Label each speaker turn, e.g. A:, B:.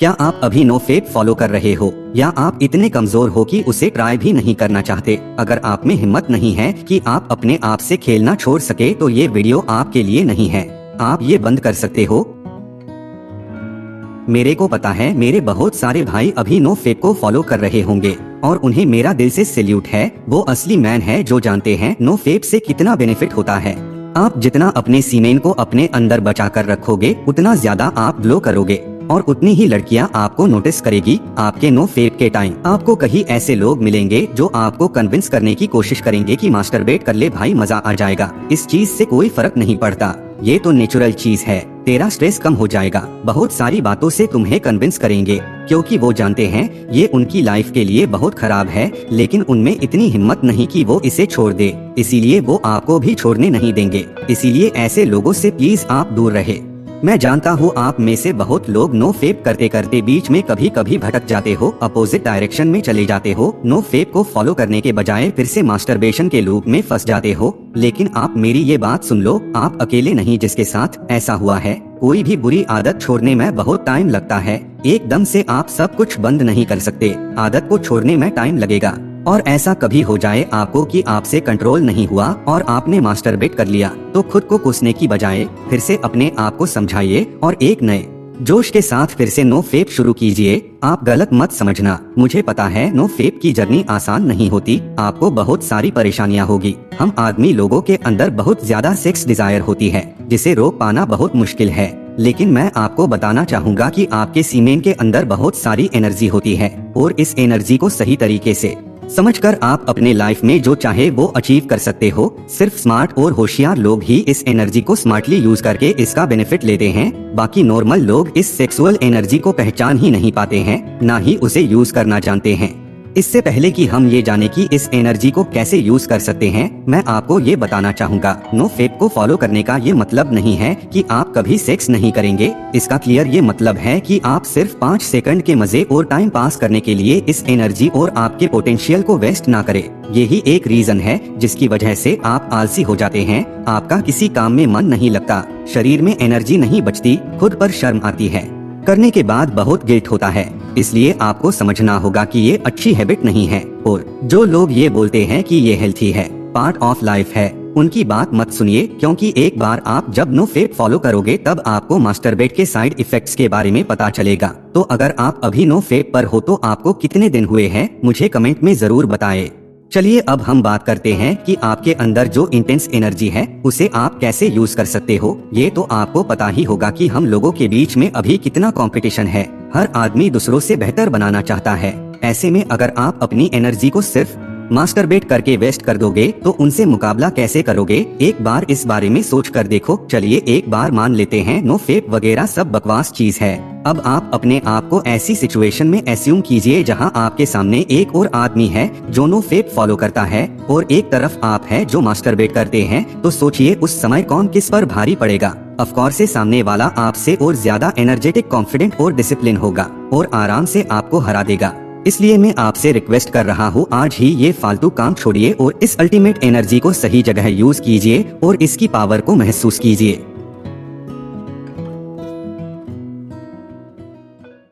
A: क्या आप अभी नो फेप फॉलो कर रहे हो या आप इतने कमजोर हो कि उसे ट्राई भी नहीं करना चाहते? अगर आप में हिम्मत नहीं है कि आप अपने आप से खेलना छोड़ सके तो ये वीडियो आपके लिए नहीं है। आप ये बंद कर सकते हो। मेरे को पता है मेरे बहुत सारे भाई अभी नो फेप को फॉलो कर रहे होंगे और उन्हें मेरा दिल से सैल्यूट है। वो असली मैन है जो जानते हैं नो फेप से कितना बेनिफिट होता है। आप जितना अपने सीमेन को अपने अंदर बचा कर रखोगे उतना ज्यादा आप ग्लो करोगे और उतनी ही लड़कियां आपको नोटिस करेगी। आपके नो फेप के टाइम आपको कहीं ऐसे लोग मिलेंगे जो आपको कन्विंस करने की कोशिश करेंगे कि मास्टरबेट कर ले भाई, मजा आ जाएगा। इस चीज से कोई फर्क नहीं पड़ता, ये तो नेचुरल चीज है। तेरा स्ट्रेस कम हो जाएगा। बहुत सारी बातों से तुम्हें कन्विंस करेंगे क्योंकि वो जानते हैं ये उनकी लाइफ के लिए बहुत खराब है, लेकिन उनमें इतनी हिम्मत नहीं कि वो इसे छोड़ दे, इसीलिए वो आपको भी छोड़ने नहीं देंगे। इसीलिए ऐसे लोगों से प्लीज आप दूर रहे। मैं जानता हूँ आप में से बहुत लोग नो फेप करते करते बीच में कभी कभी भटक जाते हो, अपोजिट डायरेक्शन में चले जाते हो। नो फेप को फॉलो करने के बजाय फिर से मास्टरबेशन के लूप में फंस जाते हो। लेकिन आप मेरी ये बात सुन लो, आप अकेले नहीं जिसके साथ ऐसा हुआ है। कोई भी बुरी आदत छोड़ने में बहुत टाइम लगता है। एकदम से आप सब कुछ बंद नहीं कर सकते, आदत को छोड़ने में टाइम लगेगा। और ऐसा कभी हो जाए आपको कि आपसे कंट्रोल नहीं हुआ और आपने मास्टरबेट कर लिया, तो खुद को कोसने की बजाय फिर से अपने आप को समझाइए और एक नए जोश के साथ फिर से नो फेप शुरू कीजिए। आप गलत मत समझना, मुझे पता है नो फेप की जर्नी आसान नहीं होती, आपको बहुत सारी परेशानियां होगी। हम आदमी लोगों के अंदर बहुत ज्यादा सेक्स डिजायर होती है जिसे रोक पाना बहुत मुश्किल है। लेकिन मैं आपको बताना चाहूँगा कि आपके सीमेन के अंदर बहुत सारी एनर्जी होती है और इस एनर्जी को सही तरीके से समझकर आप अपने लाइफ में जो चाहे वो अचीव कर सकते हो। सिर्फ स्मार्ट और होशियार लोग ही इस एनर्जी को स्मार्टली यूज करके इसका बेनिफिट लेते हैं। बाकी नॉर्मल लोग इस सेक्सुअल एनर्जी को पहचान ही नहीं पाते हैं, ना ही उसे यूज करना जानते हैं। इससे पहले कि हम ये जाने कि इस एनर्जी को कैसे यूज कर सकते हैं, मैं आपको ये बताना चाहूँगा नो फेप को फॉलो करने का ये मतलब नहीं है कि आप कभी सेक्स नहीं करेंगे। इसका क्लियर ये मतलब है कि आप सिर्फ 5 सेकंड के मजे और टाइम पास करने के लिए इस एनर्जी और आपके पोटेंशियल को वेस्ट ना करें। यही एक रीजन है जिसकी वजह से आप आलसी हो जाते हैं, आपका किसी काम में मन नहीं लगता, शरीर में एनर्जी नहीं बचती, खुद पर शर्म आती है, करने के बाद बहुत गिल्ट होता है। इसलिए आपको समझना होगा कि ये अच्छी हैबिट नहीं है। और जो लोग ये बोलते हैं कि ये हेल्थी है, पार्ट ऑफ लाइफ है, उनकी बात मत सुनिए, क्योंकि एक बार आप जब नो फेप फॉलो करोगे तब आपको मास्टरबेट के साइड इफेक्ट्स के बारे में पता चलेगा। तो अगर आप अभी नो फेप पर हो तो आपको कितने दिन हुए हैं मुझे कमेंट में जरूर बताएं। चलिए अब हम बात करते हैं कि आपके अंदर जो इंटेंस एनर्जी है उसे आप कैसे यूज कर सकते हो। ये तो आपको पता ही होगा कि हम लोगों के बीच में अभी कितना कंपटीशन है। हर आदमी दूसरों से बेहतर बनाना चाहता है। ऐसे में अगर आप अपनी एनर्जी को सिर्फ मास्टरबेट करके वेस्ट कर दोगे तो उनसे मुकाबला कैसे करोगे? एक बार इस बारे में सोच कर देखो। चलिए एक बार मान लेते हैं नो फेप वगैरह सब बकवास चीज है। अब आप अपने आप को ऐसी सिचुएशन में एस्यूम कीजिए जहां आपके सामने एक और आदमी है जो नो फेप फॉलो करता है और एक तरफ आप है जो मास्टरबेट करते हैं। तो सोचिए उस समय कौन किस पर भारी पड़ेगा। ऑफ कोर्स से सामने वाला आपसे और ज्यादा एनर्जेटिक, कॉन्फिडेंट और डिसिप्लिन होगा और आराम से आपको हरा देगा। इसलिए मैं आपसे रिक्वेस्ट कर रहा हूँ, आज ही ये फालतू काम छोड़िए और इस अल्टीमेट एनर्जी को सही जगह यूज कीजिए और इसकी पावर को महसूस कीजिए।